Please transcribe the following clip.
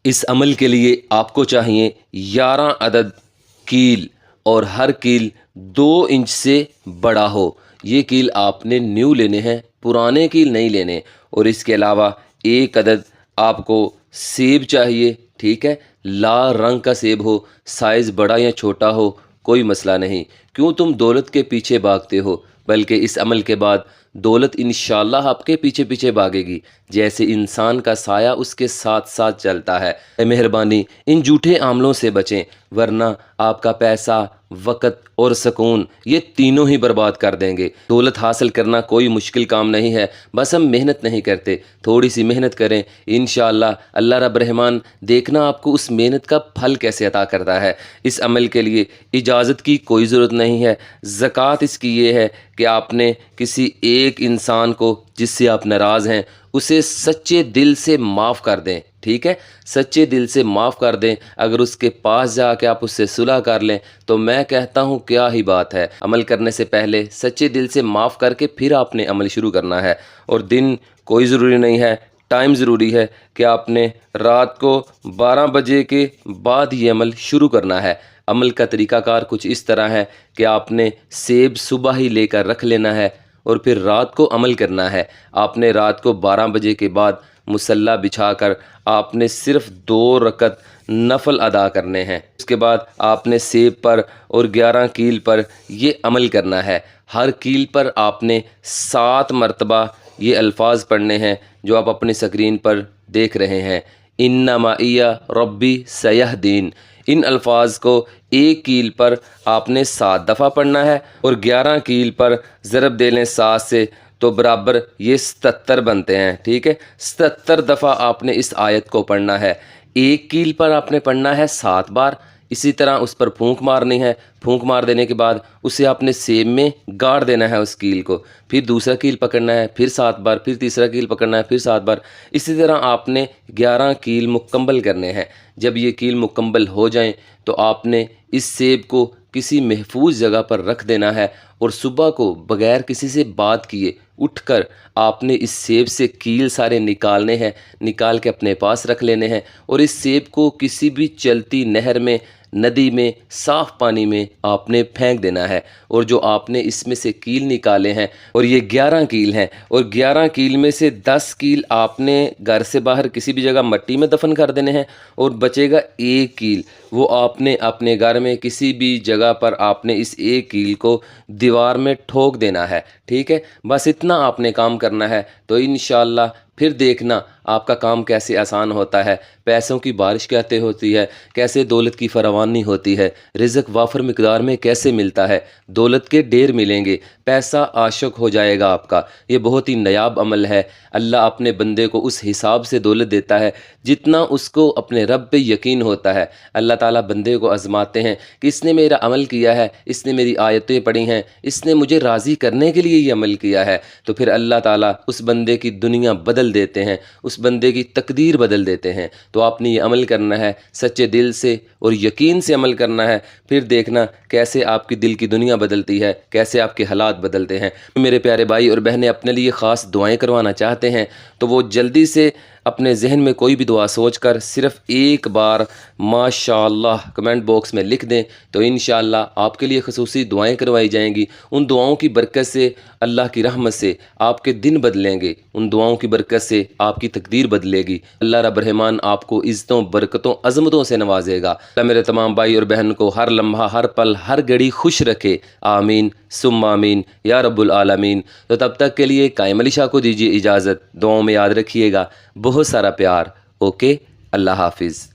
اس عمل کے لیے آپ کو چاہیے 11 عدد کیل اور ہر کیل 2 انچ سے بڑا ہو۔ یہ کیل آپ نے نیو لینے ہیں، پرانے کیل نہیں لینے۔ اور اس کے علاوہ 1 عدد آپ کو سیب چاہیے، ٹھیک ہے، لال رنگ کا سیب ہو، سائز بڑا یا چھوٹا ہو کوئی مسئلہ نہیں۔ کیوں تم دولت کے پیچھے بھاگتے ہو، بلکہ اس عمل کے بعد دولت انشاءاللہ آپ کے پیچھے پیچھے بھاگے گی، جیسے انسان کا سایہ اس کے ساتھ ساتھ چلتا ہے۔ مہربانی ان جھوٹے عملوں سے بچیں، ورنہ آپ کا پیسہ، وقت اور سکون یہ تینوں ہی برباد کر دیں گے۔ دولت حاصل کرنا کوئی مشکل کام نہیں ہے، بس ہم محنت نہیں کرتے۔ تھوڑی سی محنت کریں، انشاءاللہ اللہ رب رحمان دیکھنا آپ کو اس محنت کا پھل کیسے عطا کرتا ہے۔ اس عمل کے لیے اجازت کی کوئی ضرورت نہیں ہے۔ زکوٰۃ اس کی یہ ہے کہ آپ نے کسی ایک انسان کو جس سے آپ ناراض ہیں اسے سچے دل سے معاف کر دیں، ٹھیک ہے، سچے دل سے معاف کر دیں۔ اگر اس کے پاس جا کے آپ اس سے صلح کر لیں تو میں کہتا ہوں کیا ہی بات ہے۔ عمل کرنے سے پہلے سچے دل سے معاف کر کے پھر آپ نے عمل شروع کرنا ہے۔ اور دن کوئی ضروری نہیں ہے، ٹائم ضروری ہے کہ آپ نے رات کو 12 بجے کے بعد یہ عمل شروع کرنا ہے۔ عمل کا طریقہ کار کچھ اس طرح ہے کہ آپ نے سیب صبح ہی لے کر رکھ لینا ہے اور پھر رات کو عمل کرنا ہے۔ آپ نے رات کو 12 بجے کے بعد مصلی بچھا کر آپ نے صرف 2 رکعت نفل ادا کرنے ہیں۔ اس کے بعد آپ نے سیب پر اور 11 کیل پر یہ عمل کرنا ہے۔ ہر کیل پر آپ نے 7 مرتبہ یہ الفاظ پڑھنے ہیں جو آپ اپنی سکرین پر دیکھ رہے ہیں، ان معی ربی سیہدین۔ ان الفاظ کو 1 کیل پر آپ نے 7 دفعہ پڑھنا ہے اور 11 کیل پر ضرب دے لیں 7 سے تو برابر یہ 77 بنتے ہیں، ٹھیک ہے۔ 77 دفعہ آپ نے اس آیت کو پڑھنا ہے۔ 1 کیل پر آپ نے پڑھنا ہے 7 بار، اسی طرح اس پر پھونک مارنی ہے۔ پھونک مار دینے کے بعد اسے آپ نے سیب میں گاڑ دینا ہے اس کیل کو، پھر دوسرا کیل پکڑنا ہے، پھر 7 بار، پھر تیسرا کیل پکڑنا ہے، پھر 7 بار۔ اسی طرح آپ نے 11 کیل مکمل کرنے ہیں۔ جب یہ کیل مکمل ہو جائیں تو آپ نے اس سیب کو کسی محفوظ جگہ پر رکھ دینا ہے اور صبح کو بغیر کسی سے بات کیے اٹھ کر آپ نے اس سیب سے کیل سارے نکالنے ہیں، نکال کے اپنے پاس رکھ لینے ہیں اور اس سیب کو کسی بھی چلتی نہر میں، ندی میں، صاف پانی میں آپ نے پھینک دینا ہے۔ اور جو آپ نے اس میں سے کیل نکالے ہیں اور یہ 11 کیل ہیں، اور 11 کیل میں سے 10 کیل آپ نے گھر سے باہر کسی بھی جگہ مٹی میں دفن کر دینے ہیں اور بچے گا 1 کیل، وہ آپ نے اپنے گھر میں کسی بھی جگہ پر آپ نے اس 1 کیل کو دیوار میں ٹھوک دینا ہے، ٹھیک ہے۔ بس اتنا آپ نے کام کرنا ہے تو انشاءاللہ پھر دیکھنا آپ کا کام کیسے آسان ہوتا ہے، پیسوں کی بارش کیسے ہوتی ہے، کیسے دولت کی فراوانی ہوتی ہے، رزق وافر مقدار میں کیسے ملتا ہے، دولت کے ڈھیر ملیں گے، پیسہ عاشق ہو جائے گا آپ کا۔ یہ بہت ہی نایاب عمل ہے۔ اللہ اپنے بندے کو اس حساب سے دولت دیتا ہے جتنا اس کو اپنے رب پہ یقین ہوتا ہے۔ اللہ تعالیٰ بندے کو آزماتے ہیں کہ اس نے میرا عمل کیا ہے، اس نے میری آیتیں پڑھی ہیں، اس نے مجھے راضی کرنے کے لیے یہ عمل کیا ہے، تو پھر اللہ تعالیٰ اس بندے کی دنیا بدل دیتے ہیں، اس بندے کی تقدیر بدل دیتے ہیں۔ تو آپ نے یہ عمل کرنا ہے، سچے دل سے اور یقین سے عمل کرنا ہے، پھر دیکھنا کیسے آپ کی دل کی دنیا بدلتی ہے، کیسے آپ کے حالات بدلتے ہیں۔ میرے پیارے بھائی اور بہنیں اپنے لیے خاص دعائیں کروانا چاہتے ہیں تو وہ جلدی سے اپنے ذہن میں کوئی بھی دعا سوچ کر صرف 1 بار ماشاءاللہ کمنٹ باکس میں لکھ دیں تو انشاءاللہ آپ کے لیے خصوصی دعائیں کروائی جائیں گی۔ ان دعاؤں کی برکت سے، اللہ کی رحمت سے آپ کے دن بدلیں گے، ان دعاؤں کی برکت سے آپ کی تقدیر بدلے گی۔ اللہ رب رحمان آپ کو عزتوں، برکتوں، عظمتوں سے نوازے گا۔ اللہ میرے تمام بھائی اور بہن کو ہر لمحہ، ہر پل، ہر گھڑی خوش رکھے، آمین ثم آمین یا رب العالمین۔ تو تب تک کے لیے قائم علی شاہ کو دیجیے اجازت، دعاؤں میں یاد رکھیے گا، بہت سارا پیار۔ اوکے، اللہ حافظ۔